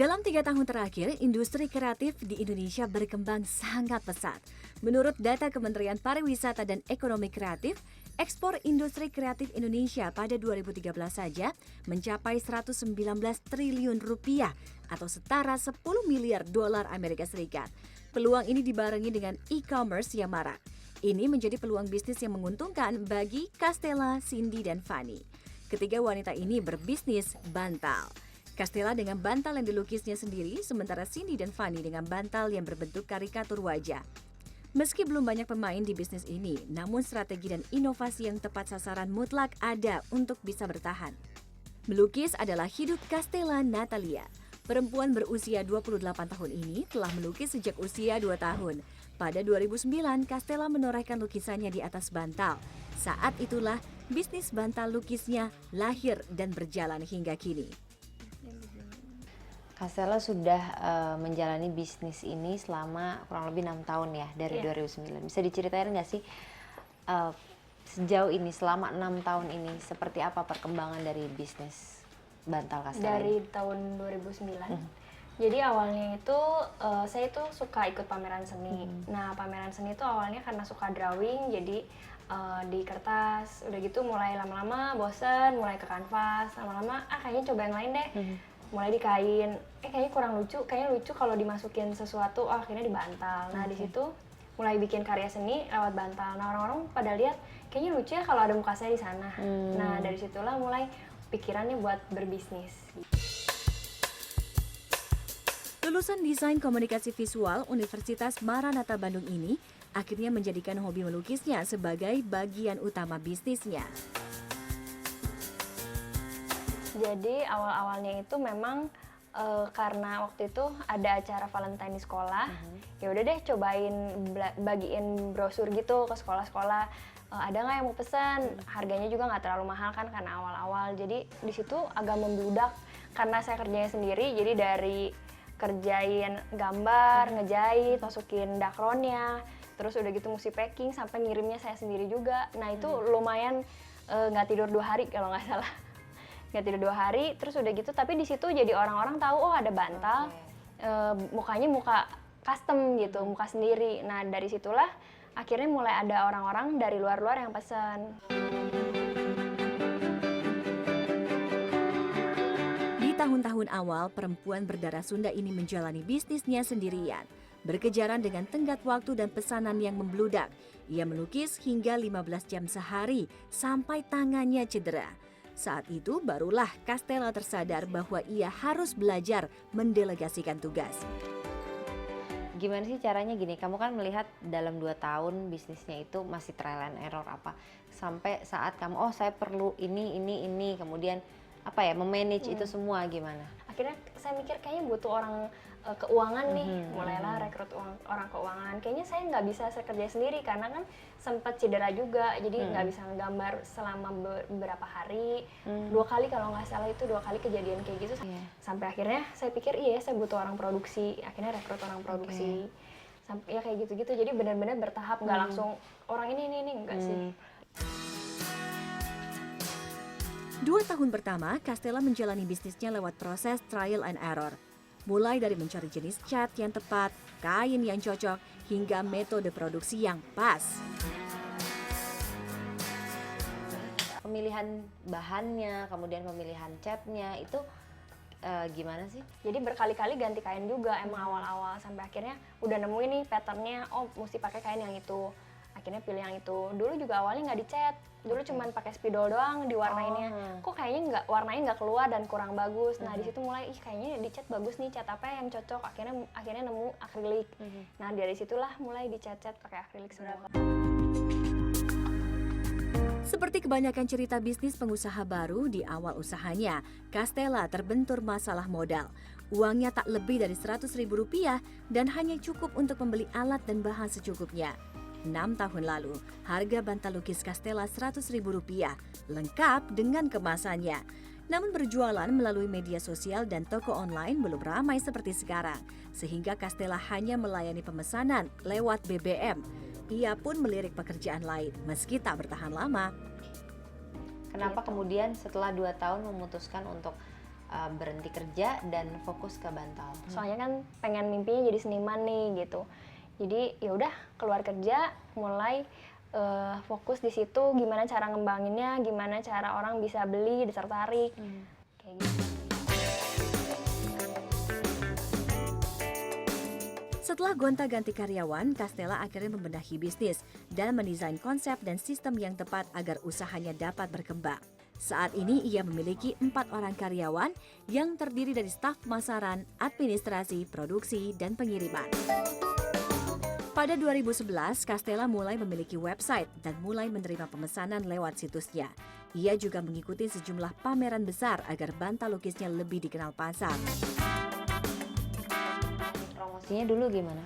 Dalam 3 tahun terakhir, industri kreatif di Indonesia berkembang sangat pesat. Menurut data Kementerian Pariwisata dan Ekonomi Kreatif, ekspor industri kreatif Indonesia pada 2013 saja mencapai 119 triliun rupiah atau setara 10 miliar dolar Amerika Serikat. Peluang ini dibarengi dengan e-commerce yang marak. Ini menjadi peluang bisnis yang menguntungkan bagi Castella, Cindy, dan Fanny. Ketiga wanita ini berbisnis bantal. Castella dengan bantal yang dilukisnya sendiri, sementara Cindy dan Fanny dengan bantal yang berbentuk karikatur wajah. Meski belum banyak pemain di bisnis ini, namun strategi dan inovasi yang tepat sasaran mutlak ada untuk bisa bertahan. Melukis adalah hidup Castella Natalia. Perempuan berusia 28 tahun ini telah melukis sejak usia 2 tahun. Pada 2009, Castella menorehkan lukisannya di atas bantal. Saat itulah bisnis bantal lukisnya lahir dan berjalan hingga kini. Castella sudah menjalani bisnis ini selama kurang lebih 6 tahun ya, dari 2009. Bisa diceritain nggak sih sejauh ini, selama 6 tahun ini, seperti apa perkembangan dari bisnis bantal Castella Dari ini? tahun 2009. Jadi awalnya itu saya itu suka ikut pameran seni. Nah, pameran seni itu awalnya karena suka drawing, jadi di kertas, udah gitu mulai lama-lama bosen, mulai ke kanvas, lama-lama kayaknya coba yang lain deh. Mulai di kain, kayaknya kurang lucu, kayaknya lucu kalau dimasukin sesuatu, akhirnya di bantal. Nah, di situ mulai bikin karya seni lewat bantal. Nah, orang-orang pada lihat, kayaknya lucu ya kalau ada muka saya di sana. Nah, dari situlah mulai pikirannya buat berbisnis. Lulusan Desain Komunikasi Visual Universitas Maranatha Bandung ini akhirnya menjadikan hobi melukisnya sebagai bagian utama bisnisnya. Jadi awal-awalnya itu memang karena waktu itu ada acara Valentine di sekolah, ya udah deh cobain bagiin brosur gitu ke sekolah-sekolah. Ada nggak yang mau pesan? Harganya juga nggak terlalu mahal kan karena awal-awal. Jadi di situ agak membludak karena saya kerjanya sendiri. Jadi dari kerjain gambar, ngejahit, masukin dakronnya, terus udah gitu mesti packing sampai ngirimnya saya sendiri juga. Nah itu lumayan nggak tidur 2 hari kalau nggak salah. Nggak tidur 2 hari, terus udah gitu, tapi di situ jadi orang-orang tahu, oh ada bantal, mukanya muka custom gitu, muka sendiri. Nah dari situlah akhirnya mulai ada orang-orang dari luar-luar yang pesan. Di tahun-tahun awal, perempuan berdarah Sunda ini menjalani bisnisnya sendirian. Berkejaran dengan tenggat waktu dan pesanan yang membludak. Ia melukis hingga 15 jam sehari, sampai tangannya cedera. Saat itu barulah Castella tersadar bahwa ia harus belajar mendelegasikan tugas. Gimana sih caranya gini, kamu kan melihat dalam 2 tahun bisnisnya itu masih trial and error apa, sampai saat kamu, oh saya perlu ini, kemudian apa ya, memanage itu semua gimana? Akhirnya saya mikir kayaknya butuh orang keuangan nih, mulailah rekrut orang keuangan. Kayaknya saya nggak bisa kerja sendiri karena kan sempat cedera juga, jadi nggak bisa nggambar selama beberapa hari. 2 kali kalau nggak salah itu 2 kali kejadian kayak gitu. Sampai akhirnya saya pikir iya saya butuh orang produksi, akhirnya rekrut orang produksi. Sampai ya kayak gitu-gitu, jadi benar-benar bertahap, nggak langsung orang ini enggak sih. 2 tahun pertama, Castella menjalani bisnisnya lewat proses trial and error. Mulai dari mencari jenis cat yang tepat, kain yang cocok, hingga metode produksi yang pas. Pemilihan bahannya, kemudian pemilihan catnya itu gimana sih? Jadi berkali-kali ganti kain juga emang awal-awal, sampai akhirnya udah nemuin nih patternnya, oh mesti pakai kain yang itu. Akhirnya pilih yang itu. Dulu juga awalnya nggak dicat, dulu cuman pakai spidol doang diwarnainnya. Kok kayaknya warnanya nggak keluar dan kurang bagus. Nah di situ mulai, kayaknya dicat bagus nih, cat apa yang cocok. Akhirnya nemu akrilik. Nah dari situlah mulai dicat-cat pakai akrilik semua. Seperti kebanyakan cerita bisnis pengusaha baru di awal usahanya, Castella terbentur masalah modal. Uangnya tak lebih dari Rp100.000 dan hanya cukup untuk membeli alat dan bahan secukupnya. 6 tahun lalu, harga bantal lukis Castella Rp100.000, lengkap dengan kemasannya. Namun berjualan melalui media sosial dan toko online belum ramai seperti sekarang, sehingga Castella hanya melayani pemesanan lewat BBM. Ia pun melirik pekerjaan lain, meski tak bertahan lama. Kenapa kemudian setelah 2 tahun memutuskan untuk berhenti kerja dan fokus ke bantal? Soalnya kan pengen mimpinya jadi seniman nih gitu. Jadi ya udah keluar kerja, mulai fokus di situ, gimana cara ngembanginnya, gimana cara orang bisa beli, tertarik, kayak gitu. Setelah gonta-ganti karyawan, Castella akhirnya membenahi bisnis dan mendesain konsep dan sistem yang tepat agar usahanya dapat berkembang. Saat ini ia memiliki 4 orang karyawan yang terdiri dari staf pemasaran, administrasi, produksi, dan pengiriman. Pada 2011, Castella mulai memiliki website dan mulai menerima pemesanan lewat situsnya. Ia juga mengikuti sejumlah pameran besar agar bantal lukisnya lebih dikenal pasar. Promosinya dulu gimana?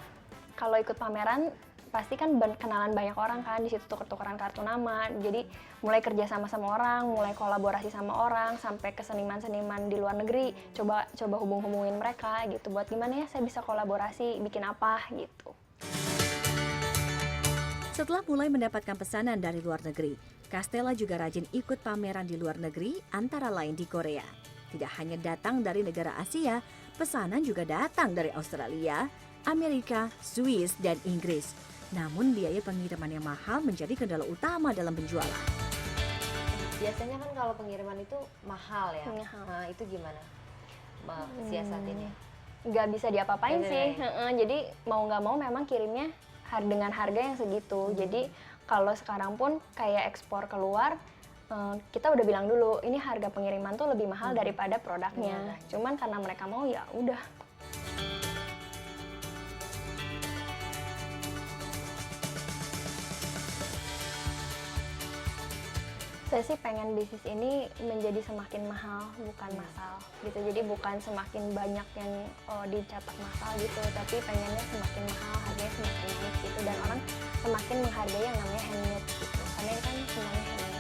Kalau ikut pameran pasti kan kenalan banyak orang kan, di situ tuker-tukeran kartu nama. Jadi mulai kerja sama orang, mulai kolaborasi sama orang, sampai ke seniman-seniman di luar negeri, coba hubungin mereka gitu, buat gimana ya saya bisa kolaborasi, bikin apa gitu. Setelah mulai mendapatkan pesanan dari luar negeri, Castella juga rajin ikut pameran di luar negeri, antara lain di Korea. Tidak hanya datang dari negara Asia, pesanan juga datang dari Australia, Amerika, Swiss, dan Inggris. Namun biaya pengiriman yang mahal menjadi kendala utama dalam penjualan. Biasanya kan kalau pengiriman itu mahal ya. Mahal. Nah, itu gimana siasatinnya? Nggak bisa diapa-apain Nggak sih. bisa. Jadi mau nggak mau memang kirimnya dengan harga yang segitu. Jadi kalau sekarang pun kayak ekspor keluar, kita udah bilang dulu ini harga pengiriman tuh lebih mahal daripada produknya. Cuman karena mereka mau ya udah. Saya sih pengen bisnis ini menjadi semakin mahal, bukan massal gitu. Jadi bukan semakin banyak yang dicetak massal gitu, tapi pengennya semakin mahal, harganya semakin naik gitu, dan orang semakin menghargai yang namanya handmade gitu. Karena ini kan semuanya handmade.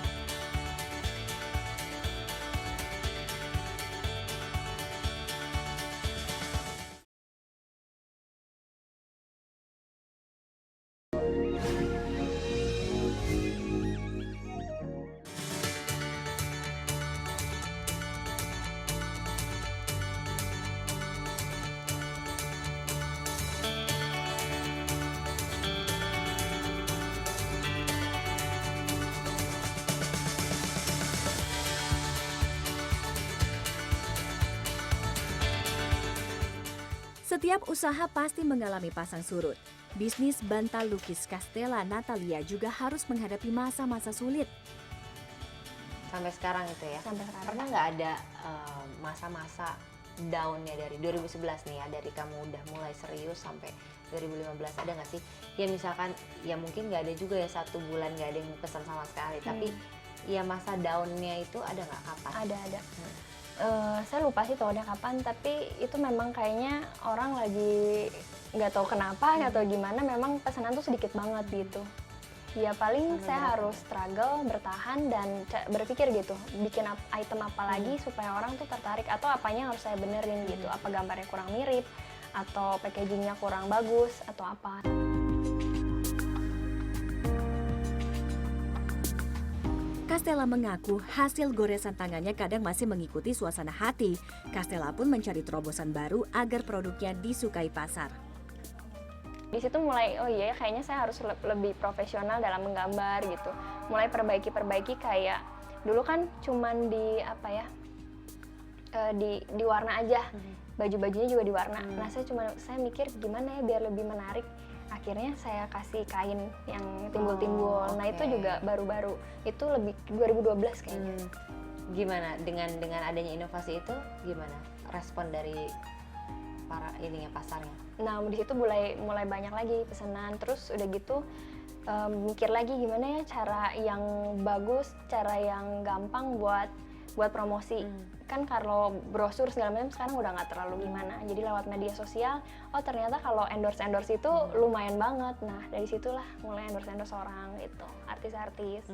Setiap usaha pasti mengalami pasang surut. Bisnis bantal lukis Castella Natalia juga harus menghadapi masa-masa sulit. Sampai sekarang itu ya? Sampai sekarang. Pernah nggak ada masa-masa down-nya dari 2011 nih ya, dari kamu udah mulai serius sampai 2015, ada nggak sih? Ya misalkan, ya mungkin nggak ada juga ya 1 bulan nggak ada yang pesan sama sekali, tapi ya masa down-nya itu ada nggak, kapan? Ada. Saya lupa sih tahunnya kapan, tapi itu memang kayaknya orang lagi nggak tahu kenapa, nggak tahu gimana, memang pesanan tuh sedikit banget gitu. Ya paling saya harus struggle, bertahan, dan berpikir gitu, bikin item apa lagi supaya orang tuh tertarik, atau apanya harus saya benerin gitu, apa gambarnya kurang mirip, atau packagingnya kurang bagus, atau apa. Castella mengaku hasil goresan tangannya kadang masih mengikuti suasana hati. Castella pun mencari terobosan baru agar produknya disukai pasar. Di situ mulai, oh iya kayaknya saya harus lebih profesional dalam menggambar gitu. Mulai perbaiki kayak dulu kan cuman di apa ya, di warna aja, baju-bajunya juga di warna. Nah saya mikir gimana ya biar lebih menarik. Akhirnya saya kasih kain yang timbul-timbul. Nah itu juga baru-baru, itu lebih 2012 kayaknya. Gimana dengan adanya inovasi itu, gimana respon dari para pasarnya? Nah di situ mulai banyak lagi pesanan, terus udah gitu mikir lagi gimana ya cara yang bagus, cara yang gampang buat promosi. Kan kalau brosur segala macam sekarang udah nggak terlalu gimana, jadi lewat media sosial, oh ternyata kalau endorse itu lumayan banget. Nah dari situlah mulai endorse orang gitu, artis-artis.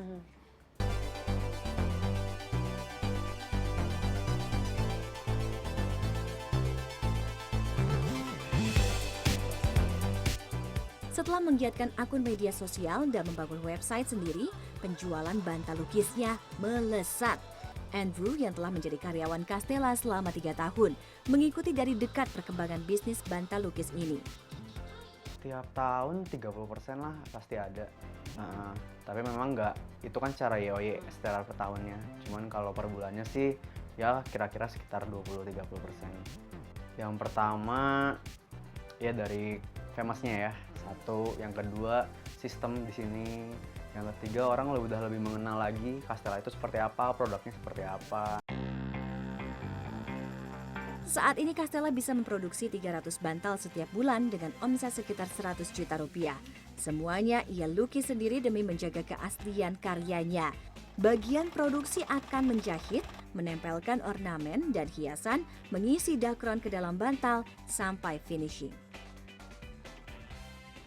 Setelah menggiatkan akun media sosial dan membangun website sendiri, penjualan bantal lukisnya melesat. Andrew yang telah menjadi karyawan Castella selama 3 tahun, mengikuti dari dekat perkembangan bisnis bantal lukis ini. Tiap tahun 30% lah pasti ada. Tapi memang nggak, itu kan secara YOY, secara per tahunnya. Cuman kalau per bulannya sih ya kira-kira sekitar 20-30%. Yang pertama ya dari famousnya ya, satu. Yang kedua sistem di sini. Yang ketiga orang udah lebih mengenal lagi Castella itu seperti apa, produknya seperti apa. Saat ini Castella bisa memproduksi 300 bantal setiap bulan dengan omset sekitar 100 juta rupiah. Semuanya ia lukis sendiri demi menjaga keaslian karyanya. Bagian produksi akan menjahit, menempelkan ornamen dan hiasan, mengisi dakron ke dalam bantal sampai finishing.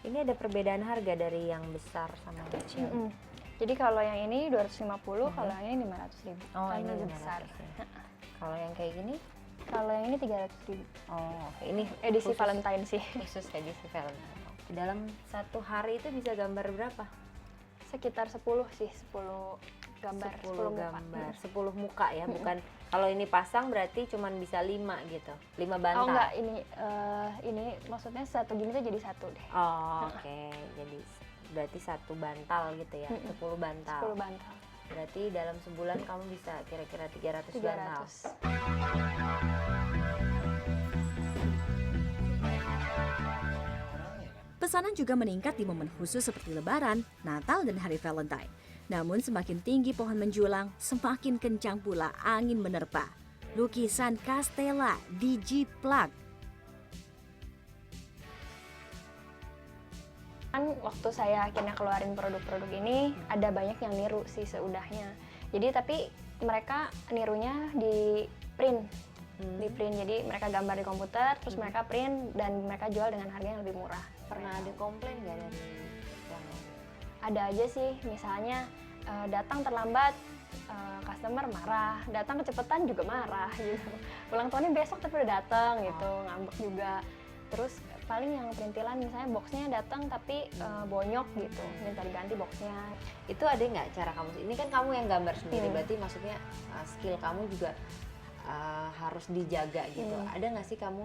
Ini ada perbedaan harga dari yang besar sama yang kecil. Jadi kalau yang ini 250, kalau yang ini 500.000. Oh, Kan ini lebih 500 besar. ya. Kalau yang kayak gini? Kalau yang ini 300.000. Oh, ini Edisi khusus- Valentine sih. Khusus edisi Valentine. Dalam satu hari itu bisa gambar berapa? Sekitar 10 sih, 10 gambar, 10 muka. gambar, 10 muka ya, bukan kalau ini pasang berarti cuman bisa 5 gitu. 5 bantal. Oh enggak, ini maksudnya satu gini tuh jadi satu deh. Oh, oke. Jadi berarti satu bantal gitu ya, 10 bantal. 10 bantal. Berarti dalam sebulan kamu bisa kira-kira 300 bantal. 300. Pesanan juga meningkat di momen khusus seperti Lebaran, Natal, dan Hari Valentine. Namun semakin tinggi pohon menjulang, semakin kencang pula angin menerpa. Lukisan Castella dijiplak. Kan waktu saya akhirnya keluarin produk-produk ini, ada banyak yang niru sih seudahnya. Jadi tapi mereka nirunya di print. Di print, jadi mereka gambar di komputer, terus mereka print dan mereka jual dengan harga yang lebih murah. Pernah ada komplain nggak dari yang Ada aja sih, misalnya datang terlambat, customer marah, datang kecepatan juga marah gitu. Ulang tahunnya besok tapi udah datang gitu, ngambek juga. Terus paling yang perintilan misalnya boxnya datang tapi bonyok gitu, minta diganti boxnya. itu ada nggak cara kamu? Ini kan kamu yang gambar sendiri, berarti maksudnya skill kamu juga harus dijaga gitu. Ada nggak sih kamu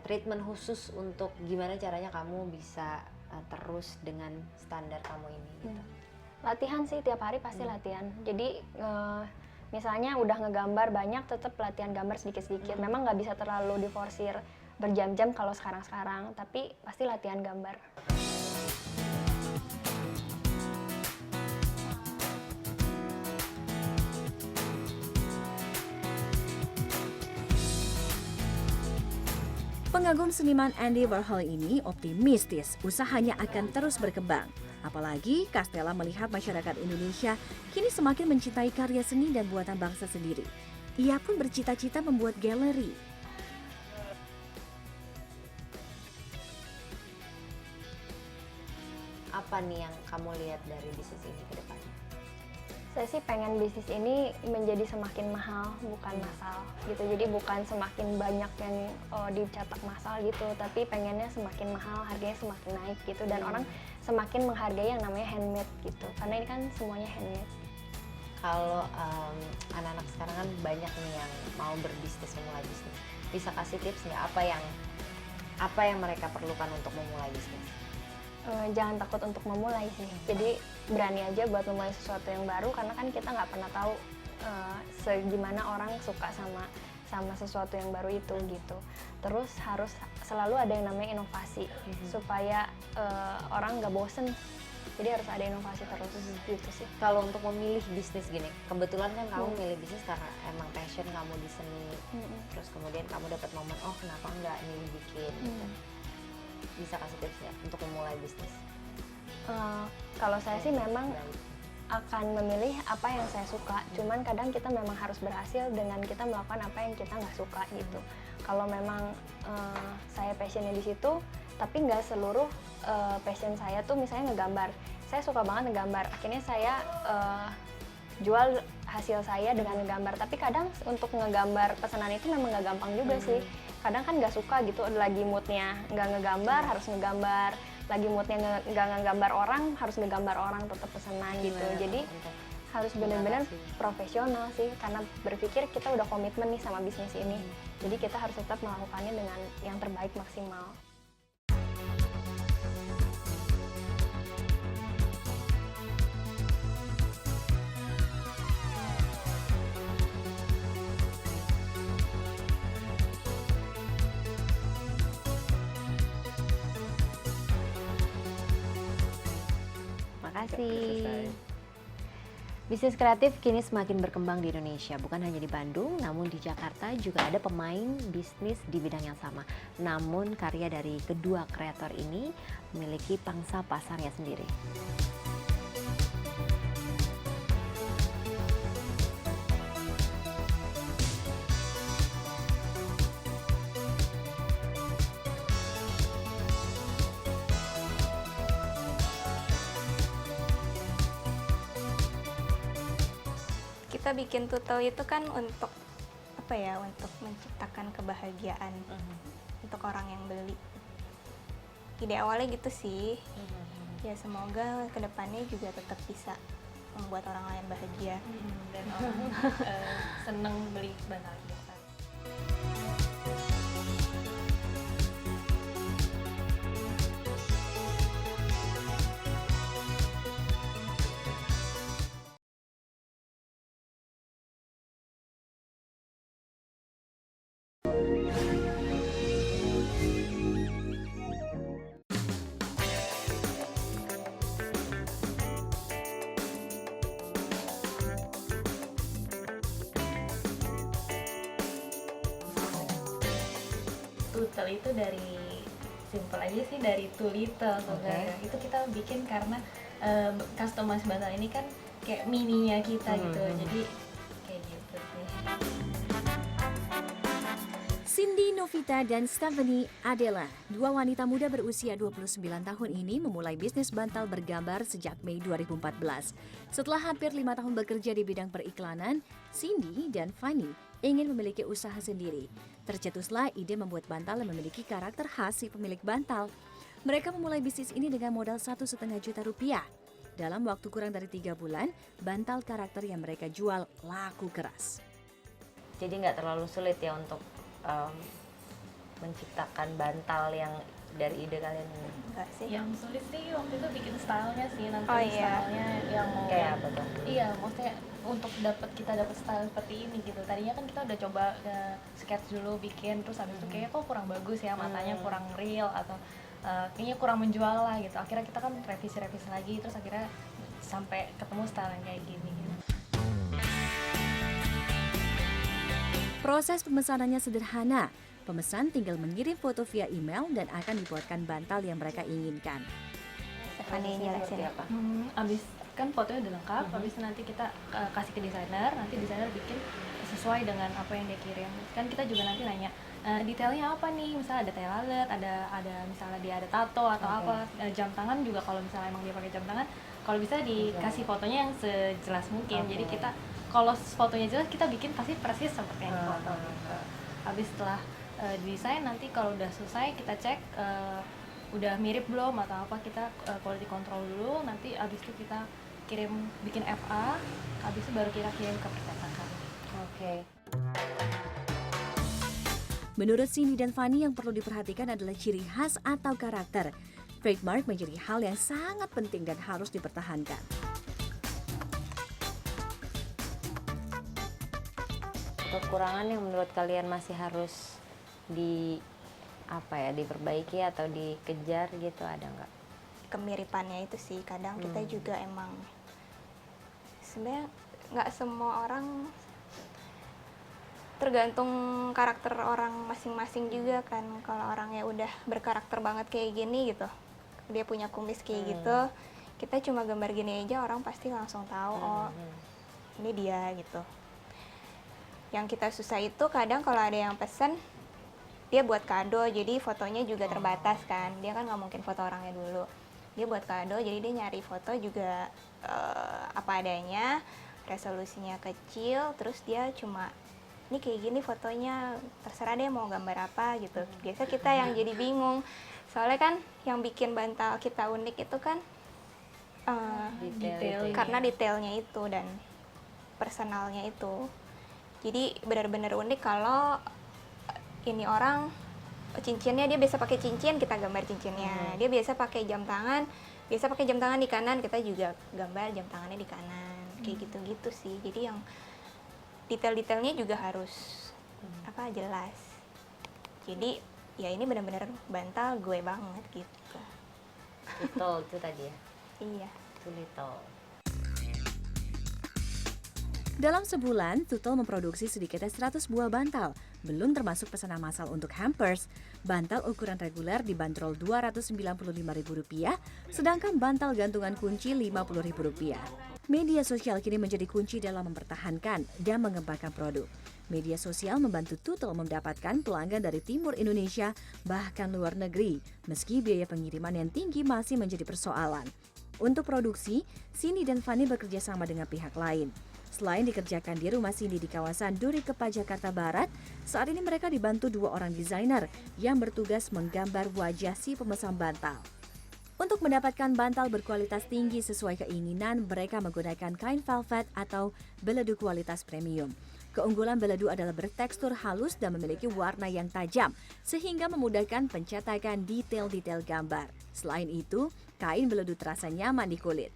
treatment khusus untuk gimana caranya kamu bisa terus dengan standar kamu ini gitu? Latihan sih, tiap hari pasti latihan. Jadi misalnya udah ngegambar banyak, tetap latihan gambar sedikit-sedikit. Memang nggak bisa terlalu diforsir berjam-jam kalau sekarang-sekarang, tapi pasti latihan gambar. Pengagum seniman Andy Warhol ini optimistis usahanya akan terus berkembang. Apalagi Castella melihat masyarakat Indonesia kini semakin mencintai karya seni dan buatan bangsa sendiri. Ia pun bercita-cita membuat galeri. Apa nih yang kamu lihat dari bisnis ini ke depannya? Saya sih pengen bisnis ini menjadi semakin mahal, bukan massal gitu. Jadi bukan semakin banyak yang dicetak massal gitu, tapi pengennya semakin mahal, harganya semakin naik gitu. Dan orang semakin menghargai yang namanya handmade gitu, karena ini kan semuanya handmade. Kalau anak-anak sekarang kan banyak nih yang mau berbisnis, memulai bisnis. Bisa kasih tips nggak apa yang mereka perlukan untuk memulai bisnis? Jangan takut untuk memulai sih. Jadi berani aja buat memulai sesuatu yang baru, karena kan kita nggak pernah tahu segimana orang suka sama sesuatu yang baru itu gitu. Terus harus selalu ada yang namanya inovasi supaya orang nggak bosen. Jadi harus ada inovasi terus gitu sih. Kalau untuk memilih bisnis gini, kebetulan kan kamu milih bisnis karena emang passion kamu di seni. Terus kemudian kamu dapat momen, oh kenapa enggak nih bikin gitu. Bisa kasih tips ya untuk memulai bisnis? Kalau saya sih memang akan memilih apa yang saya suka. Cuman kadang kita memang harus berhasil dengan kita melakukan apa yang kita nggak suka gitu. Kalau memang saya passionnya di situ, tapi nggak seluruh passion saya tuh misalnya ngegambar. Saya suka banget ngegambar. Akhirnya saya jual hasil saya dengan ngegambar. Tapi kadang untuk ngegambar pesanan itu memang nggak gampang juga sih. Kadang kan nggak suka gitu, lagi moodnya nggak ngegambar, harus ngegambar. Lagi moodnya nggak ngegambar orang, harus ngegambar orang, tetap pesanan gitu. Jadi harus benar-benar profesional sih, karena berpikir kita udah komitmen nih sama bisnis ini. Jadi kita harus tetap melakukannya dengan yang terbaik maksimal. Makasih. Bisnis kreatif kini semakin berkembang di Indonesia, bukan hanya di Bandung, namun di Jakarta juga ada pemain bisnis di bidang yang sama. Namun karya dari kedua kreator ini memiliki pangsa pasarnya sendiri. Kita bikin tutel itu kan untuk apa ya? Untuk menciptakan kebahagiaan untuk orang yang beli. Ide awalnya gitu sih. Ya semoga kedepannya juga tetap bisa membuat orang lain bahagia. Dan orang seneng beli bantal kita. Tutel itu dari simple aja sih, dari too little sebenarnya. Itu kita bikin karena customize bantal ini kan kayak mininya kita gitu. Jadi kayak gitu sih. Cindy Novita dan Stephanie Adela, dua wanita muda berusia 29 tahun ini memulai bisnis bantal bergambar sejak Mei 2014. Setelah hampir 5 tahun bekerja di bidang periklanan, Cindy dan Fanny ingin memiliki usaha sendiri. Tercetuslah ide membuat bantal yang memiliki karakter khas si pemilik bantal. Mereka memulai bisnis ini dengan modal 1,5 juta rupiah. Dalam waktu kurang dari 3 bulan, bantal karakter yang mereka jual laku keras. Jadi nggak terlalu sulit ya untuk menciptakan bantal yang dari ide kalian ini? Enggak sih? Yang sulit sih waktu itu bikin stylenya sih, nanti Oh, iya. stylenya yang mau Kayak apa tuh? Iya, maksudnya untuk kita dapat style seperti ini gitu. Tadinya kan kita udah coba sketch dulu bikin, terus habis itu kayaknya kok kurang bagus ya, matanya kurang real atau kayaknya kurang menjual lah gitu. Akhirnya kita kan revisi lagi, terus akhirnya sampai ketemu style yang kayak gini gitu. Proses pemesanannya sederhana. Pemesan tinggal mengirim foto via email dan akan dibuatkan bantal yang mereka inginkan. Stephanie jelasin. apa? Abis kan fotonya udah lengkap, habis itu nanti kita kasih ke desainer, nanti desainer bikin sesuai dengan apa yang dia kirim. Kan kita juga nanti nanya detailnya apa nih, misalnya ada tail lalat, ada misalnya dia ada tato atau apa, jam tangan juga kalau misalnya emang dia pakai jam tangan, kalau bisa dikasih fotonya yang sejelas mungkin. Jadi kita kalau fotonya jelas kita bikin pasti persis seperti yang di foto. Habis setelah desain nanti kalau udah selesai kita cek udah mirip belum atau apa, kita quality control dulu, nanti abis itu kita bikin FA, habis itu baru kita kirim ke percetakan. Oke. Menurut Cindy dan Fanny, yang perlu diperhatikan adalah ciri khas atau karakter. Trademark menjadi hal yang sangat penting dan harus dipertahankan. Kekurangan yang menurut kalian masih harus diperbaiki atau dikejar gitu, ada nggak? Kemiripannya itu sih, kadang kita juga emang sebenarnya nggak semua orang, tergantung karakter orang masing-masing juga kan. Kalau orangnya udah berkarakter banget kayak gini gitu, dia punya kumis kayak gitu, kita cuma gambar gini aja orang pasti langsung tahu oh ini dia gitu. Yang kita susah itu kadang kalau ada yang pesen dia buat kado, jadi fotonya juga terbatas kan, dia kan nggak mungkin foto orangnya dulu, dia buat kado jadi dia nyari foto juga apa adanya, resolusinya kecil, terus dia cuma ini kayak gini fotonya, terserah dia mau gambar apa gitu. Biasa kita yang jadi bingung, soalnya kan yang bikin bantal kita unik itu kan Detail Detail. itu ya. karena detailnya itu dan personalnya itu. Jadi benar-benar unik kalau ini orang cincinnya dia biasa pakai cincin, kita gambar cincinnya. Dia biasa pakai jam tangan di kanan, kita juga gambar jam tangannya di kanan. Kayak gitu-gitu sih. Jadi yang detail-detailnya juga harus jelas. Jadi ya ini benar-benar bantal gue banget gitu. Little itu tadi ya. Iya. Itu little. Dalam sebulan, Tutul memproduksi sedikitnya 100 buah bantal, belum termasuk pesanan massal untuk hampers. Bantal ukuran reguler dibanderol Rp295.000, sedangkan bantal gantungan kunci Rp50.000. Media sosial kini menjadi kunci dalam mempertahankan dan mengembangkan produk. Media sosial membantu Tutul mendapatkan pelanggan dari timur Indonesia, bahkan luar negeri, meski biaya pengiriman yang tinggi masih menjadi persoalan. Untuk produksi, Cindy dan Fanny bekerja sama dengan pihak lain. Selain dikerjakan di rumah Cindy di kawasan Duri Kepa, Jakarta Barat, saat ini mereka dibantu 2 orang desainer yang bertugas menggambar wajah si pemesan bantal. Untuk mendapatkan bantal berkualitas tinggi sesuai keinginan, mereka menggunakan kain velvet atau beledu kualitas premium. Keunggulan beledu adalah bertekstur halus dan memiliki warna yang tajam, sehingga memudahkan pencetakan detail-detail gambar. Selain itu, kain beledu terasa nyaman di kulit.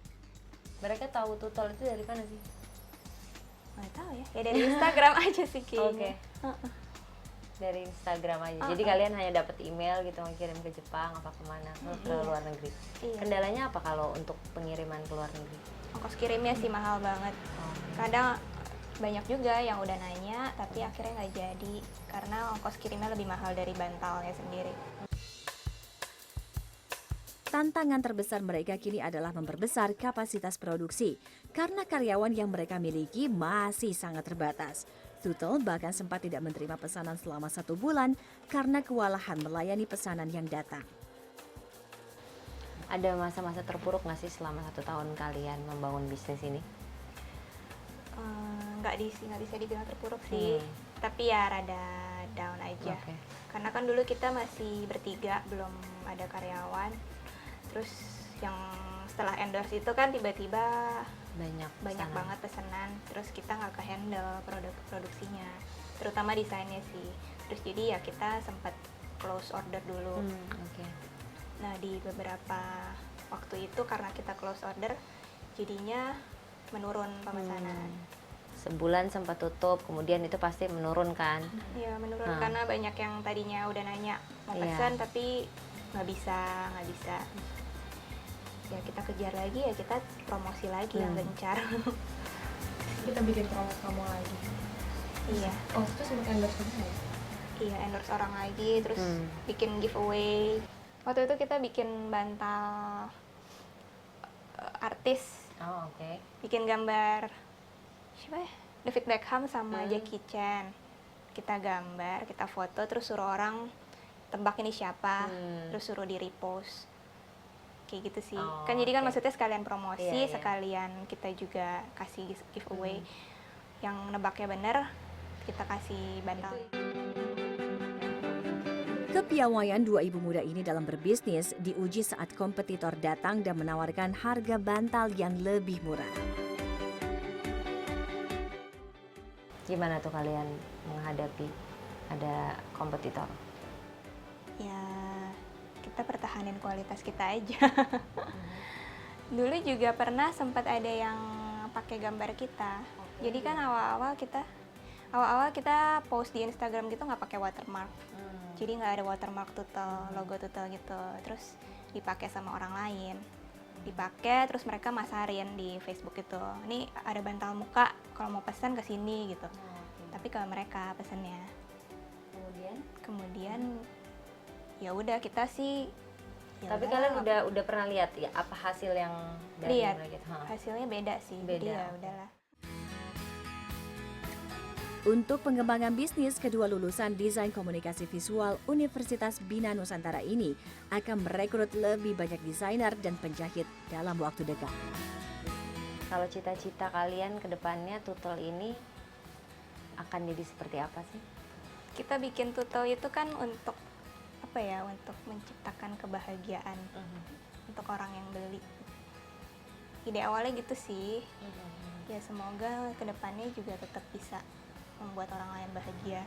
Mereka tahu Tutul itu dari mana sih? Nggak tahu ya dari Instagram aja sih kayaknya. Dari Instagram aja. Jadi kalian hanya dapat email gitu ngirim ke Jepang apa kemana ke luar negeri. Iya. Kendalanya apa kalau untuk pengiriman ke luar negeri? Ongkos kirimnya sih mahal banget. Kadang banyak juga yang udah nanya tapi akhirnya nggak jadi karena ongkos kirimnya lebih mahal dari bantalnya sendiri. Tantangan terbesar mereka kini adalah memperbesar kapasitas produksi karena karyawan yang mereka miliki masih sangat terbatas. Tutul bahkan sempat tidak menerima pesanan selama 1 bulan karena kewalahan melayani pesanan yang datang. Ada masa-masa terpuruk nggak sih selama 1 tahun kalian membangun bisnis ini? Nggak bisa dibilang terpuruk sih, tapi ya rada down aja. Oke. Karena kan dulu kita masih bertiga, belum ada karyawan. Terus yang setelah endorse itu kan tiba-tiba Banyak pesanan. banget pesanan, terus kita nggak ke-handle produksinya, terutama desainnya sih. Terus jadi ya kita sempat close order dulu. Oke. Nah di beberapa waktu itu karena kita close order, jadinya menurun pemesanan. Sebulan sempat tutup, kemudian itu pasti menurun kan? Ya menurun karena banyak yang tadinya udah nanya mau Iya. pesan tapi nggak bisa. Ya kita kejar lagi, ya kita promosi lagi yang gencar. Kita bikin promo lagi. Iya. Oh, itu sempat endorse juga ya? Iya, endorse orang lagi, terus bikin giveaway. Waktu itu kita bikin bantal artis, Oh, oke. bikin gambar siapa ya? David Beckham sama Jackie Chan. Kita gambar, kita foto, terus suruh orang tebak ini siapa, terus suruh di repost. Kayak gitu sih. Oh, Kan jadi kan oke. maksudnya sekalian promosi, Iya, iya. sekalian kita juga kasih giveaway. Yang nebaknya bener, kita kasih bantal. Kepiawaian 2 ibu muda ini dalam berbisnis diuji saat kompetitor datang dan menawarkan harga bantal yang lebih murah. Gimana tuh kalian menghadapi ada kompetitor? Ya kita pertahanin kualitas kita aja. Dulu juga pernah sempat ada yang pakai gambar kita. Jadi kan awal-awal kita post di Instagram gitu nggak pakai watermark. Jadi nggak ada watermark Tutul, logo Tutul gitu. Terus dipakai sama orang lain. Dipakai terus mereka masarin di Facebook gitu. Ini ada bantal muka, kalau mau pesan ke sini gitu. Tapi ke mereka pesannya. Kemudian ya udah kita sih ya Tapi udah, kalian udah pernah lihat ya apa hasil yang dari lihat mereka gitu? hasilnya beda sih. Jadi Beda. ya udahlah. Untuk pengembangan bisnis, kedua lulusan Desain Komunikasi Visual Universitas Bina Nusantara ini akan merekrut lebih banyak desainer dan penjahit dalam waktu dekat. Kalau cita-cita kalian ke depannya Tutul ini akan jadi seperti apa sih? Kita bikin Tutul itu kan untuk apa ya? Untuk menciptakan kebahagiaan untuk orang yang beli. ide awalnya gitu sih. Ya semoga kedepannya juga tetap bisa membuat orang lain bahagia.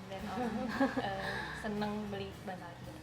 Dan orang seneng beli bantal kita.